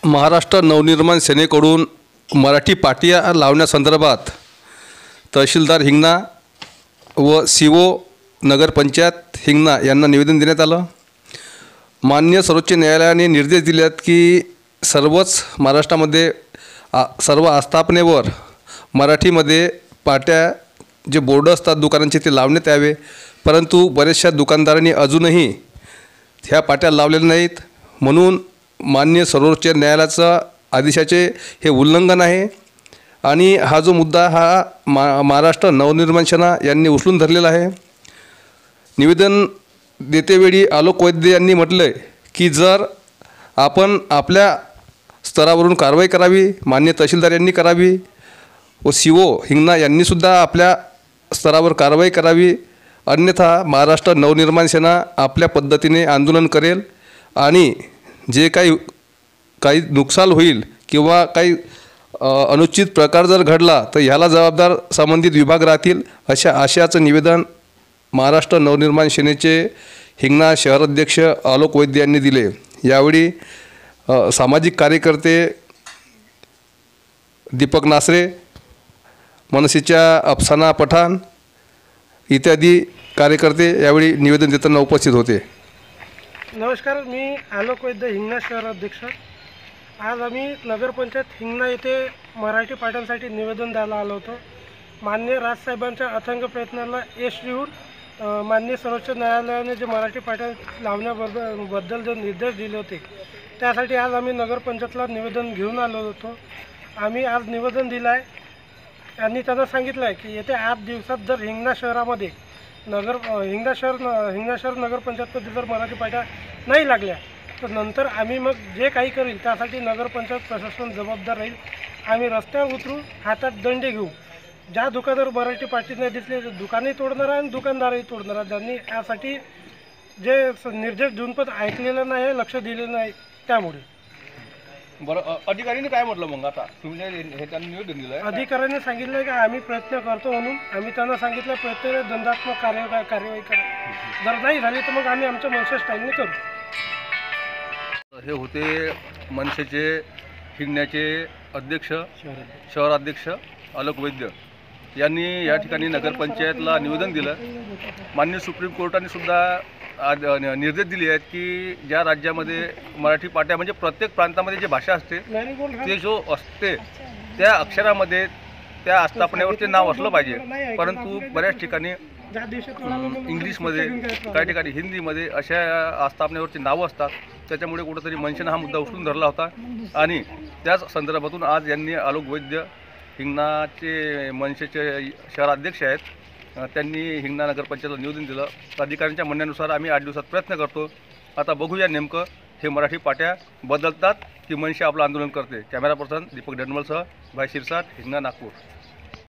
महाराष्ट्र नवनिर्माण सेनेकडून मराठी पाटिया लावण्यासंदर्भात तहसीलदार हिंगणा व सीओ नगरपंचायत हिंगणा यांना निवेदन देण्यात आलं। माननीय सर्वोच्च न्यायालयाने निर्देश दिले आहेत की सर्वच महाराष्ट्रामध्ये सर्व आस्थापनेवर मराठीमध्ये पाट्या जे बोर्ड असतात दुकानांचे ते लावण्यात यावे, परंतु बऱ्याचशा दुकानदारांनी अजूनही ह्या पाट्या लावलेल्या नाहीत। म्हणून माननीय सर्वोच्च न्यायालयाचा आदेशाचे हे उल्लंघन आहे आणि हा जो मुद्दा हा महाराष्ट्र नवनिर्माण सेना यांनी उचलून धरलेला आहे। निवेदन देतेवेळी आलोक वैद्य यांनी म्हटलं की जर आपण आपल्या स्तरावरून कारवाई करावी, मान्य तहसीलदार यांनी करावी व सीओ हिंगणा यांनीसुद्धा आपल्या स्तरावर कारवाई करावी, अन्यथा महाराष्ट्र नवनिर्माण सेना आपल्या पद्धतीने आंदोलन करेल आणि जे काही नुकसान होईल किंवा काही अनुचित प्रकार जर घडला तर ह्याला जबाबदार संबंधित विभाग राहतील, अशा आशयाचं निवेदन महाराष्ट्र नवनिर्माण सेनेचे हिंगणा शहराध्यक्ष आलोक वैद्य यांनी दिले। यावेळी सामाजिक कार्यकर्ते दीपक नासरे, मनसेच्या अफसाना पठाण इत्यादी कार्यकर्ते यावेळी निवेदन देताना उपस्थित होते। नमस्कार, मी आलोक वैद्य, हिंगणा शहराध्यक्ष। आज आम्ही नगरपंचायत हिंगणा येथे मराठी पाट्यांसाठी निवेदन द्यायला आलो होतो। माननीय राजसाहेबांच्या अथंग प्रयत्नाला यश येऊन माननीय सर्वोच्च न्यायालयाने जे मराठी पाट्या लावण्याबद्दल जे निर्देश दिले होते त्यासाठी आज आम्ही नगरपंचायतला निवेदन घेऊन आलो होतो। आम्ही आज निवेदन दिलं आहे आणि त्यांना सांगितलं आहे की येत्या 8 दिवसात जर हिंगणा शहरामध्ये हिंगणा शहर नगरपंचायतमध्ये जर मराठी पाट्या नाही लागल्या तर नंतर आम्ही मग जे काही करील त्यासाठी नगरपंचायत प्रशासन जबाबदार राहील। आम्ही रस्त्यावर उतरू, हातात दंडे घेऊ। ज्या दुकानावर मराठी पाटी नाही दिसले दुकानही तोडणार आहे आणि दुकानदारही तोडणार आहे, ज्यांनी यासाठी जे निर्देश देऊन पण ऐकलेलं नाही, लक्ष दिलेलं नाही। त्यामुळे बरं, अधिकाऱ्यांनी काय म्हटलं मग? आता तुम्ही हे त्यांनी निवेदन दिलं, अधिकाऱ्यांनी सांगितलं की आम्ही प्रयत्न करतो म्हणून। आम्ही त्यांना सांगितलं प्रयत्न दंडात्मक कार्यवाही करा, जर नाही झाली तर मग आम्ही आमच्या मनसे स्टाईलने करू। हे होते मनसेचे हिंगण्याचे अध्यक्ष शहराध्यक्ष आलोक वैद्य यांनी या ठिकाणी नगरपंचायतला निवेदन दिलं। माननीय सुप्रीम कोर्टाने सुद्धा निर्देश दिले आहेत की ज्या राज्यामध्ये मराठी पाट्या म्हणजे प्रत्येक प्रांतामध्ये जे भाषा असते ते जो असते त्या अक्षरामध्ये त्या आस्थापनेवर ते नाव असलं पाहिजे, परंतु बऱ्याच ठिकाणी इंग्लिशमध्ये, काही ठिकाणी हिंदीमध्ये अशा आस्थापनेवरची नावं असतात। त्याच्यामुळे कुठंतरी मनसेनं हा मुद्दा उचलून धरला होता आणि त्याच संदर्भातून आज यांनी आलोक वैद्य हिंगणाचे मनसेचे शहराध्यक्ष आहेत, त्यांनी हिंगणा नगरपंचायतला निवेदन दिलं। अधिकाऱ्यांच्या म्हणण्यानुसार आम्ही 8 दिवसात प्रयत्न करतो। आता बघूया नेमकं हे मराठी पाट्या बदलतात की मनसे आपलं आंदोलन करते। कॅमेरा पर्सन दीपक डनमलसह भाई शिरसाट, हिंगणा, नागपूर।